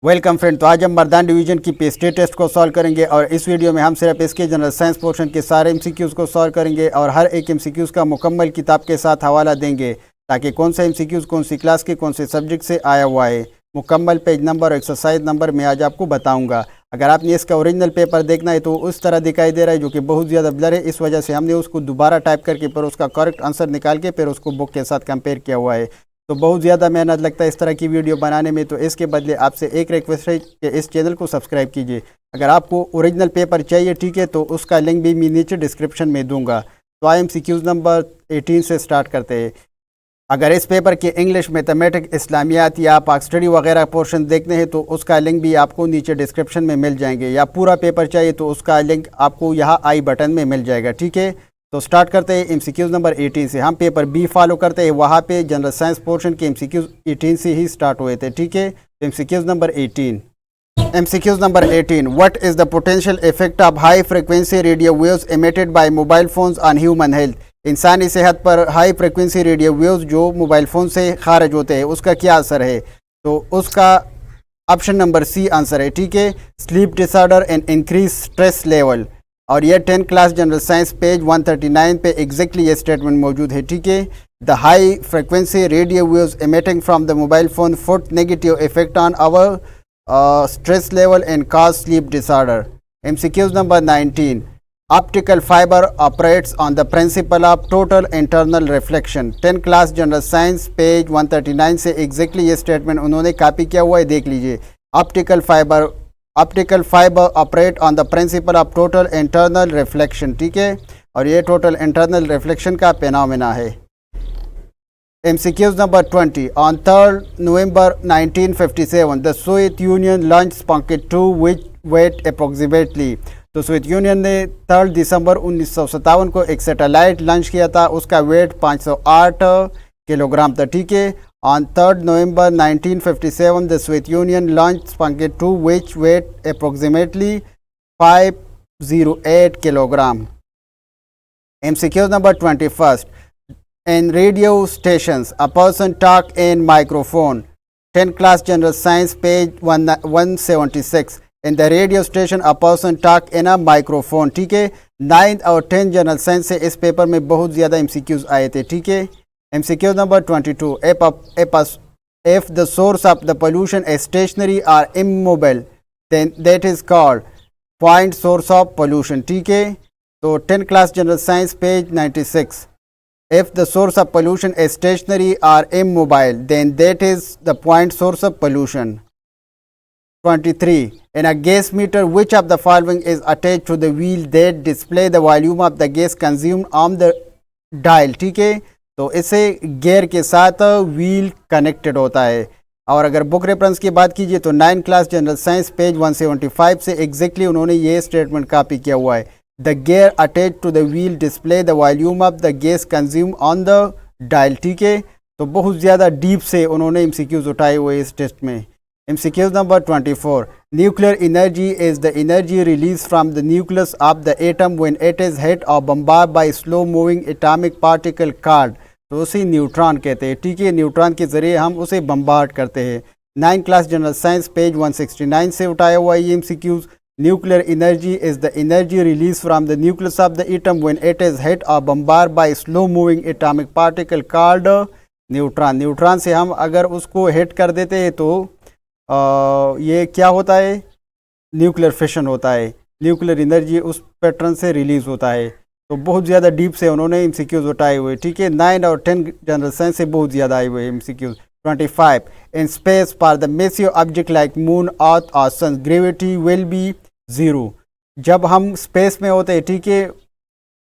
Welcome friend. तो आज हम मर्दान डिवीजन की पेस्ट्री टेस्ट को सॉल्व करेंगे और इस वीडियो में हम सिर्फ इसके जनरल साइंस पोर्शन के सारे एमसीक्यूज़ को सॉल्व करेंगे और हर एक एमसीक्यूज़ का मुकम्मल किताब के साथ हवाला देंगे ताकि कौन सा एमसीक्यूज़ कौन सी क्लास के कौन से सब्जेक्ट से आया हुआ है। मुकम्मल पेज नंबर और एक्सरसाइज नंबर मैं आज आपको बताऊँगा। अगर आपने इसका ओरिजिनल पेपर देखना है तो उस तरह दिखाई दे रहा है, जो कि बहुत ज़्यादा ब्लर है। इस वजह से हमने उसको दोबारा टाइप करके फिर उसका करेक्ट आंसर निकाल के फिर उसको बुक के साथ कंपेयर किया हुआ है। तो बहुत ज़्यादा मेहनत लगता है इस तरह की वीडियो बनाने में, तो इसके बदले आपसे एक रिक्वेस्ट है कि इस चैनल को सब्सक्राइब कीजिए। अगर आपको ओरिजिनल पेपर चाहिए, ठीक है, तो उसका लिंक भी मैं नीचे डिस्क्रिप्शन में दूंगा। तो IMCQs नंबर 18 से स्टार्ट करते हैं। अगर इस पेपर के इंग्लिश, मैथमेटिक्स, इस्लामियात या पाक स्टडी वगैरह पोर्शन देखने हैं तो उसका लिंक भी आपको नीचे डिस्क्रिप्शन में मिल जाएंगे, या पूरा पेपर चाहिए तो उसका लिंक आपको यहाँ आई बटन में मिल जाएगा, ठीक है। तो स्टार्ट करते हैं एमसीक्यूज़ नंबर 18 से। हम पेपर बी फॉलो करते हैं, वहाँ पे जनरल साइंस पोर्शन के एमसीक्यूज़ 18 से ही स्टार्ट हुए थे, ठीक है। तो MCQs number 18, MCQs number 18, what is the potential effect of high frequency radio waves emitted by mobile phones on human health. इंसानी सेहत पर हाई फ्रिक्वेंसी रेडियो वेव्स जो मोबाइल फ़ोन से खारिज होते हैं उसका क्या असर है। तो उसका ऑप्शन नंबर सी आंसर है, ठीक है, sleep disorder and increase stress level. और ये 10 क्लास जनरल साइंस पेज 139 पे एग्जैक्टली ये स्टेटमेंट मौजूद है, ठीक है। The high frequency radio waves emitting from the mobile phone put negative effect on our stress level and cause sleep disorder. MCQs number 19. Optical fiber operates on the principle of total internal reflection. 10 class general science page 139 से exactly ये statement उन्होंने copy किया हुआ है, देख लीजिए। Optical fibre operate on the principle of total internal reflection, ठीक है, और ये टोटल इंटरनल रिफ्लेक्शन का फेनोमेना है। MCQs number 20. On 3rd November 1957, the Soviet Union launched Sputnik 2 which weighed approximately. तो सोवियत यूनियन ने 3 दिसंबर 1957 को एक सैटेलाइट लॉन्च किया था, उसका वेट 508 किलोग्राम था, ठीक है। On 3rd November 1957, the Soviet Union launched Sputnik 2 which weighed approximately 508 kilogram. MCQs number 21. In radio stations, a person talk in microphone. 10 class general science page 176. In the radio station, a person talk in a microphone, ठीक है। 9th और 10th general science से इस paper में बहुत ज़्यादा MCQs आए थे, ठीक है। MCQ number 22. If the source of the pollution is stationary or immobile, then that is called point source of pollution, ठीक है। तो 10 class general science page 96. If the source of pollution is stationary or immobile, then that is the point source of pollution. 23. In a gas meter, which of the following is attached to the wheel that display the volume of the gas consumed on the dial, ठीक है। तो इसे gear के साथ wheel connected होता है। और अगर बुक रेफरेंस की बात कीजिए तो 9 क्लास जनरल साइंस पेज 175 से एग्जैक्टली उन्होंने ये स्टेटमेंट कॉपी किया हुआ है। The gear attached to the wheel display the volume of the gas consumed on the dial, ठीक है। तो बहुत ज़्यादा डीप से उन्होंने MCQs उठाए हुए इस टेस्ट में। MCQs number 24. Nuclear energy is the energy released from the nucleus of the atom when it is hit or bombarded by slow moving atomic particle called, तो उसे न्यूट्रॉन कहते हैं, ठीक है। न्यूट्रॉन के ज़रिए हम उसे बम्बार्ड करते हैं। 9 क्लास जनरल साइंस पेज 169 से उठाया हुआ ये MCQs। Nuclear energy is the energy released from the nucleus of the atom when it is hit or bombarded by slow moving atomic particle called neutron. Neutron से हम अगर उसको hit कर देते हैं तो ये क्या होता है, न्यूक्लियर फिशन होता है, न्यूक्लियर एनर्जी उस पैटर्न से रिलीज होता है। तो बहुत ज़्यादा डीप से उन्होंने MCQs उठाए हुए, ठीक है। 9 और 10 जनरल साइंस से बहुत ज़्यादा आए हुए MCQs। 25. In space, for the massive object like moon, earth or sun, gravity will be 0. जब हम स्पेस में होते हैं, ठीक है,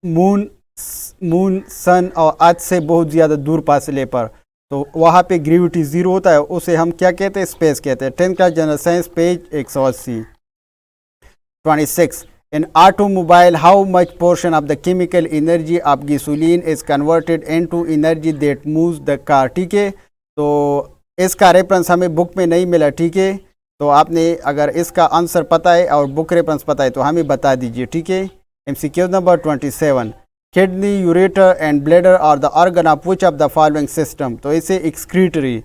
मून सन और अर्थ से बहुत ज़्यादा दूर फासले पर, तो वहाँ पे ग्रेविटी 0 होता है, उसे हम क्या कहते हैं, स्पेस कहते हैं। 10 class general science page 180। 26. In automobile, how much portion of the chemical energy of gasoline is converted into energy that moves the car, ठीक है। तो इसका रेफरेंस हमें बुक में नहीं मिला, ठीक है। तो आपने अगर इसका आंसर पता है और बुक रेफरेंस पता है तो हमें बता दीजिए, ठीक है। MCQ number 27. Kidney, ureter and bladder are the organ of which of the following system, तो इसे excretory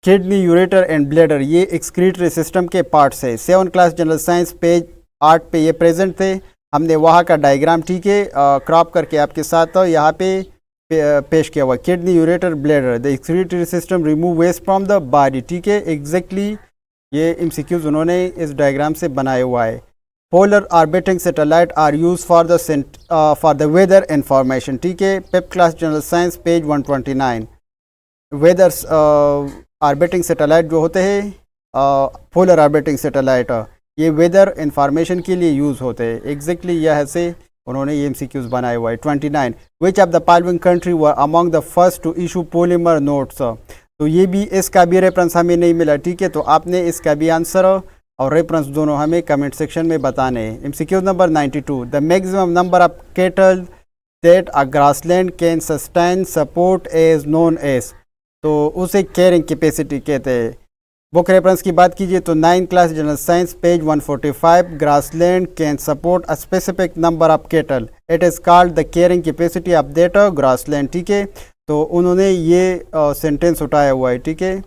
kidney, ureter and bladder ये एक्सक्रीटरी सिस्टम के पार्ट्स है। 7 क्लास जनरल साइंस पेज 8 पे ये प्रेजेंट थे, हमने वहाँ का डायग्राम ठीक है क्रॉप करके आपके साथ यहाँ पे पेश किया हुआ। Kidney, ureter, bladder, the excretory system remove waste from the body, ठीक है। एग्जैक्टली ये एमसीक्यूज उन्होंने इस डायग्राम से बनाया हुआ है। Polar orbiting satellite are use for the weather information, ठीक है। पेप class general science page 129। Weathers orbiting satellite जो होते हैं पोलर ऑर्बिटिंग सैटेलाइट ये वेदर इंफॉर्मेशन के लिए यूज़ होते हैं। एग्जैक्टली यह से उन्होंने ये एमसीक्यूज बनाए हुआ है। 29 which of the following country were among the first to issue polymer notes, तो ये भी इसका भी रेफरेंस हमें नहीं मिला, ठीक है। तो आपने इसका भी आंसर और रेफरेंस दोनों हमें कमेंट सेक्शन में बताने हैं। MCQ number 92 the maximum number of cattle that a grassland can sustain support as known as, तो उसे कैरिंग कैपेसिटी कहते हैं। बुक रेफरेंस की बात कीजिए तो 9 class general science page 145 grassland can support a specific number of cattle, it is called the carrying capacity of that grassland, ठीक है। तो उन्होंने ये सेंटेंस उठाया हुआ है, ठीक है।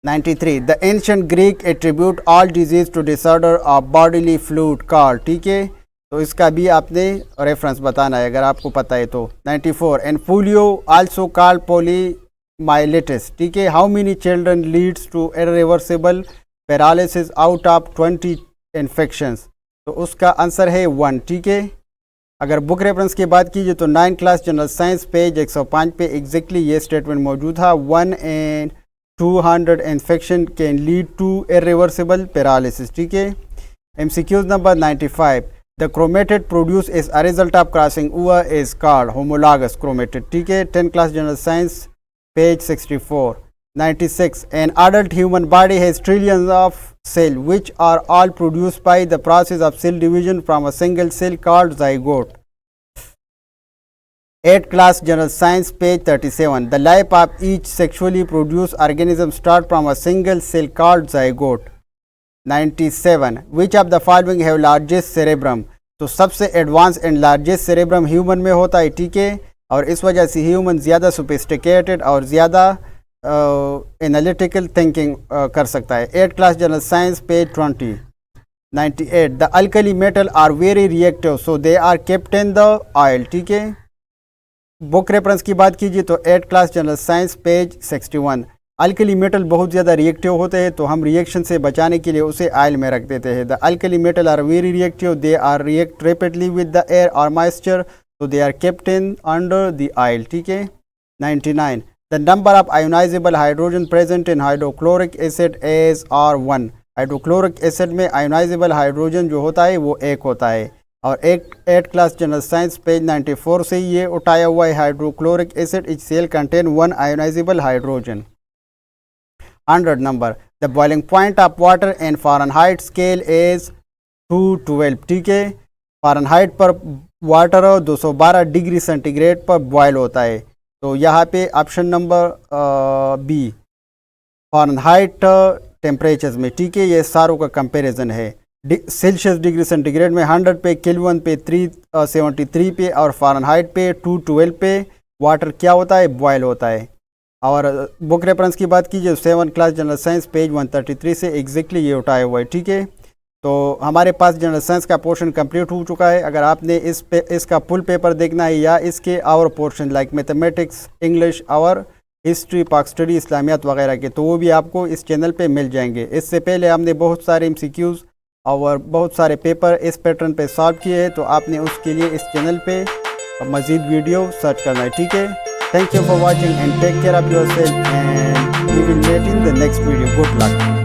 93 the ancient Greek attribute all disease to disorder of bodily fluid called, ठीक है। तो इसका भी आपने रेफरेंस बताना है अगर आपको पता है तो। 94 and polio also called poliomyelitis, ठीक है। How many children leads to irreversible paralysis out of 20 infections, तो उसका आंसर है 1, ठीक है। अगर बुक रेफरेंस की बात कीजिए तो 9 क्लास जनरल साइंस पेज 105 पे एग्जैक्टली ये स्टेटमेंट मौजूद था। 1 and 200 infection can lead to irreversible paralysis, ठीक है। MCQs number 95 the chromatid produce as a result of crossing over is called homologous chromatid, ठीक है। 10 class general science page 64। 96 an adult human body has trillions of cell which are all produced by the process of cell division from a single cell called zygote. 8 class general science page 37 the life of each sexually produced organism start from a single cell called zygote. 97 which of the following have largest cerebrum, तो सबसे advance and largest cerebrum human में होता है, ठीक है। और इस वजह से ह्यूमन ज़्यादा सोफिस्टिकेटेड और ज़्यादा एनालिटिकल थिंकिंग कर सकता है। 8 class general science page 20। 98 the alkali metal are very reactive so they are kept in the oil, ठीक है। बुक रेफरेंस की बात कीजिए तो 8 class general science page 61 alkali metal बहुत ज़्यादा रिएक्टिव होते हैं तो हम रिएक्शन से बचाने के लिए उसे ऑयल में रख देते हैं। The alkali metal are very reactive they are react rapidly with the air और moisture so they are kept in under the oil, ठीक है। 99 the number of ionizable hydrogen present in hydrochloric acid is R1, hydrochloric acid में ionisable hydrogen जो होता है वो 1 होता है। और 8 क्लास जनरल साइंस पेज 94 से ये उठाया हुआ है। Hydrochloric acid each cell contain 1 ionisable hydrogen. 100 number the boiling point of water in Fahrenheit scale is 212, ठीक है। फ़ारेनहाइट पर वाटर 212 डिग्री सेंटीग्रेड पर बॉयल होता है। तो यहाँ पे option number B Fahrenheit temperatures में, ठीक है। ये सारों का कंपैरिजन है। सेल्सियस डिग्री सेंटीग्रेड में 100 पे, केल्विन पे 373 पे और फ़ारेनहाइट पे 212 पे वाटर क्या होता है, बॉयल होता है। और बुक रेफरेंस की बात कीजिए 7 क्लास जनरल साइंस पेज 133 से एग्जैक्टली ये उठाया हुआ है, ठीक है। तो हमारे पास जनरल साइंस का पोर्शन कंप्लीट हो चुका है। अगर आपने इसका फुल पेपर देखना है या इसके और पोर्शन लाइक मैथमेटिक्स, इंग्लिश और हिस्ट्री, पाक स्टडी, इस्लामियात वगैरह के, तो वो भी आपको इस चैनल पे मिल जाएंगे। इससे पहले हमने बहुत सारे एमसीक्यूज़ और बहुत सारे पेपर इस पैटर्न पे सॉल्व किए हैं, तो आपने उसके लिए इस चैनल पे मज़ीद वीडियो सर्च करना है, ठीक है। Thank you for watching and take care of yourself and we will meet in the next video. Good luck.